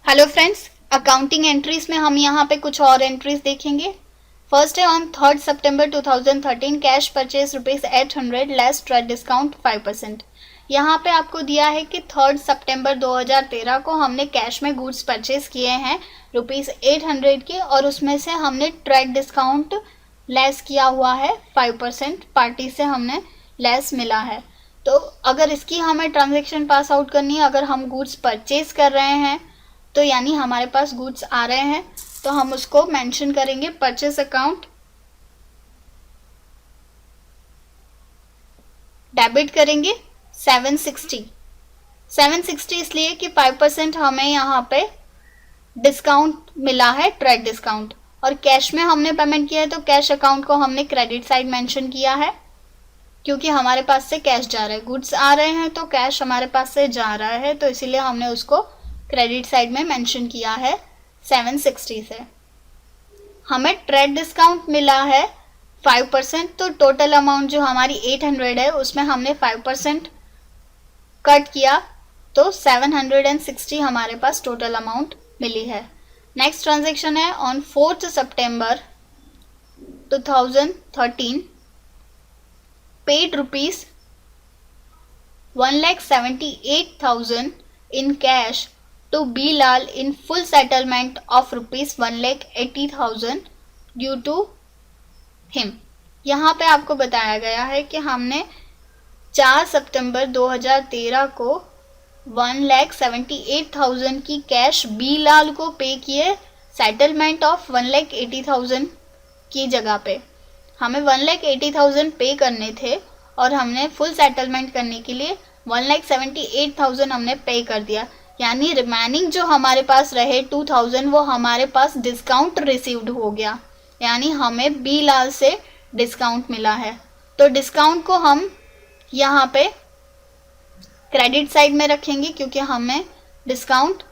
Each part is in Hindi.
हेलो फ्रेंड्स, अकाउंटिंग एंट्रीज में हम यहाँ पे कुछ और एंट्रीज देखेंगे। फर्स्ट है on 3 September 2013 cash purchase ₹800 less trade discount 5%। यहाँ पे आपको दिया है कि 3 सितंबर 2013 को हमने कैश में गुड्स परचेज किए हैं ₹800 के, और उसमें से हमने ट्रेड डिस्काउंट लेस किया हुआ है 5%, पार्टी से हमने लेस मिला है। तो अगर इसकी हमें ट्रांजेक्शन पास आउट करनी है, अगर हम गुड्स परचेज कर रहे हैं तो यानी हमारे पास गुड्स आ रहे हैं, तो हम उसको मेंशन करेंगे परचेस अकाउंट, डेबिट करेंगे 760 इसलिए कि 5% हमें यहाँ पे डिस्काउंट मिला है, ट्रेड डिस्काउंट, और कैश में हमने पेमेंट किया है तो कैश अकाउंट को हमने क्रेडिट साइड मेंशन किया है क्योंकि हमारे पास से कैश जा रहा है, गुड्स आ रहे हैं तो कैश हमारे पास से जा रहा है, तो इसीलिए हमने उसको क्रेडिट साइड में मेंशन किया है 760 से। हमें ट्रेड डिस्काउंट मिला है 5%, तो टोटल अमाउंट जो हमारी 800 है उसमें हमने 5% कट किया तो 760 हमारे पास टोटल अमाउंट मिली है। नेक्स्ट ट्रांजेक्शन है on 4 September 2013 paid ₹1,78,000 in cash to Bilal in full settlement of ₹1,80,000 due to him। यहाँ पे आपको बताया गया है कि हमने 4 सितंबर 2013 को 1,78,000 की कैश बीलाल को पे किए, सेटलमेंट ऑफ 1,80,000 की जगह पे हमें 1,80,000 पे करने थे और हमने फुल सेटलमेंट करने के लिए 1,78,000 हमने पे कर दिया, यानी रिमेनिंग जो हमारे पास रहे 2,000 वो हमारे पास डिस्काउंट रिसीव्ड हो गया, यानी हमें बी लाल से डिस्काउंट मिला है। तो डिस्काउंट को हम यहाँ पे क्रेडिट साइड में रखेंगे क्योंकि हमें डिस्काउंट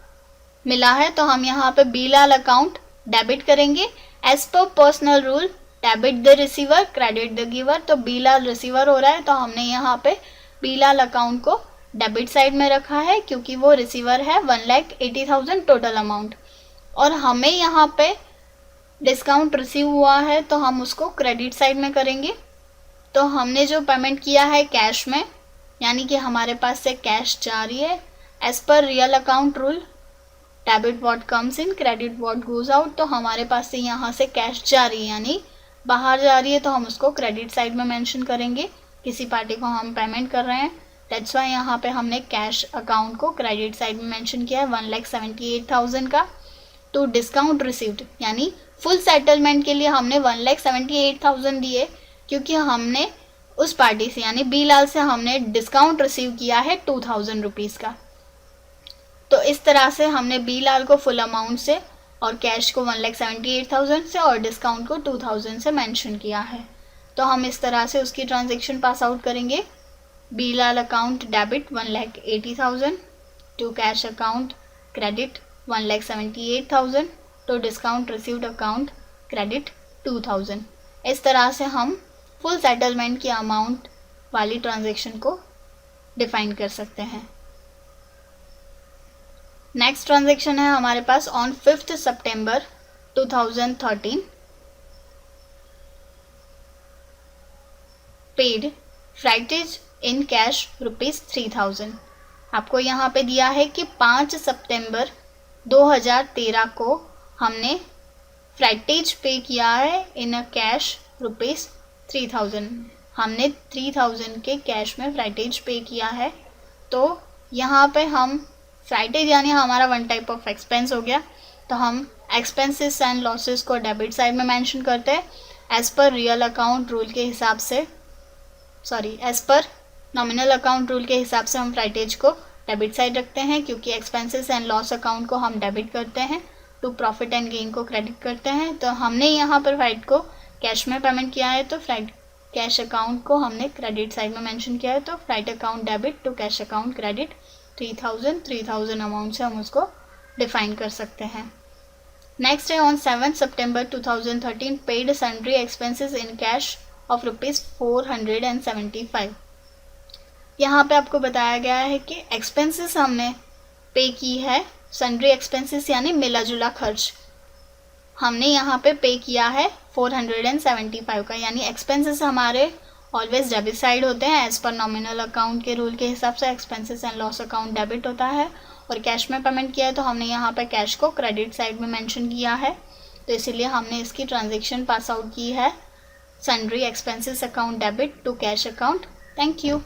मिला है, तो हम यहाँ पे बी लाल अकाउंट डेबिट करेंगे as per personal rule, debit the receiver credit the giver. तो बी लाल रिसीवर हो रहा है तो हमने यहाँ पे बी लाल अकाउंट को डेबिट साइड में रखा है क्योंकि वो रिसीवर है 1,80,000 टोटल अमाउंट, और हमें यहाँ पे डिस्काउंट रिसीव हुआ है तो हम उसको क्रेडिट साइड में करेंगे। तो हमने जो पेमेंट किया है कैश में, यानी कि हमारे पास से कैश जा रही है as per real account rule, debit what comes in credit what goes out. तो हमारे पास से यहाँ से कैश जा रही है यानी बाहर जा रही है, तो हम उसको क्रेडिट साइड में मेंशन करेंगे, किसी पार्टी को हम पेमेंट कर रहे हैं, दैट्स वाई यहाँ पे हमने कैश अकाउंट को क्रेडिट साइड में मेंशन किया है 1,78,000 का। टू डिस्काउंट रिसीव्ड यानी फुल सेटलमेंट के लिए हमने 1,78,000 दिए क्योंकि हमने उस पार्टी से यानी बी लाल से हमने डिस्काउंट रिसीव किया है 2,000 रुपीज़ का। तो इस तरह से हमने बी लाल को फुल अमाउंट से और कैश को 1,78,000 से और डिस्काउंट को 2,000 से मेंशन किया है। तो हम इस तरह से उसकी ट्रांजेक्शन पास आउट करेंगे। B Lal account debit 1,80,000 to cash account credit 1,78,000 to discount received account credit 2,000। इस तरह से हम फुल सेटलमेंट की अमाउंट वाली ट्रांजेक्शन को डिफाइन कर सकते हैं। नेक्स्ट ट्रांजेक्शन है हमारे पास ऑन 5 सितंबर 2013 पेड फ्राइटेज इन कैश ₹3,000। आपको यहाँ पे दिया है कि 5 सितंबर 2013 को हमने फ्राइटेज पे किया है इन अ कैश ₹3,000। हमने 3,000 के कैश में फ्राइटेज पे किया है, तो यहाँ पे हम फ्राइटेज यानी हमारा वन टाइप ऑफ एक्सपेंस हो गया, तो हम एक्सपेंसेस एंड लॉसेस को डेबिट साइड में मेंशन करते हैं as per real account rule के हिसाब से, as per nominal account rule के हिसाब से हम फ्राइटेज को डेबिट साइड रखते हैं क्योंकि एक्सपेंसेस एंड लॉस अकाउंट को हम डेबिट करते हैं, टू प्रॉफिट एंड गेन को क्रेडिट करते हैं। तो हमने यहाँ पर फ्राइट को कैश में पेमेंट किया है तो फ्राइट कैश अकाउंट को हमने क्रेडिट साइड में मेंशन किया है, तो freight account debit to cash account credit 3,000 amount से हम उसको डिफाइन कर सकते हैं। नेक्स्ट है on 7 September 2013 paid sundry expenses in cash of ₹475। यहाँ पे आपको बताया गया है कि एक्सपेंसेस हमने पे की है सन्ड्री एक्सपेंसेस यानी मिला जुला खर्च, हमने यहाँ पे पे किया है 475 का, यानी एक्सपेंसेस हमारे ऑलवेज डेबिट साइड होते हैं। एज पर नॉमिनल अकाउंट के रूल के हिसाब से expenses and loss account debit होता है, और कैश में पेमेंट किया है तो हमने यहाँ पे कैश को क्रेडिट साइड में मेंशन किया है, तो इसीलिए हमने इसकी ट्रांजैक्शन पास आउट की है sundry expenses account debit to cash account. Thank you.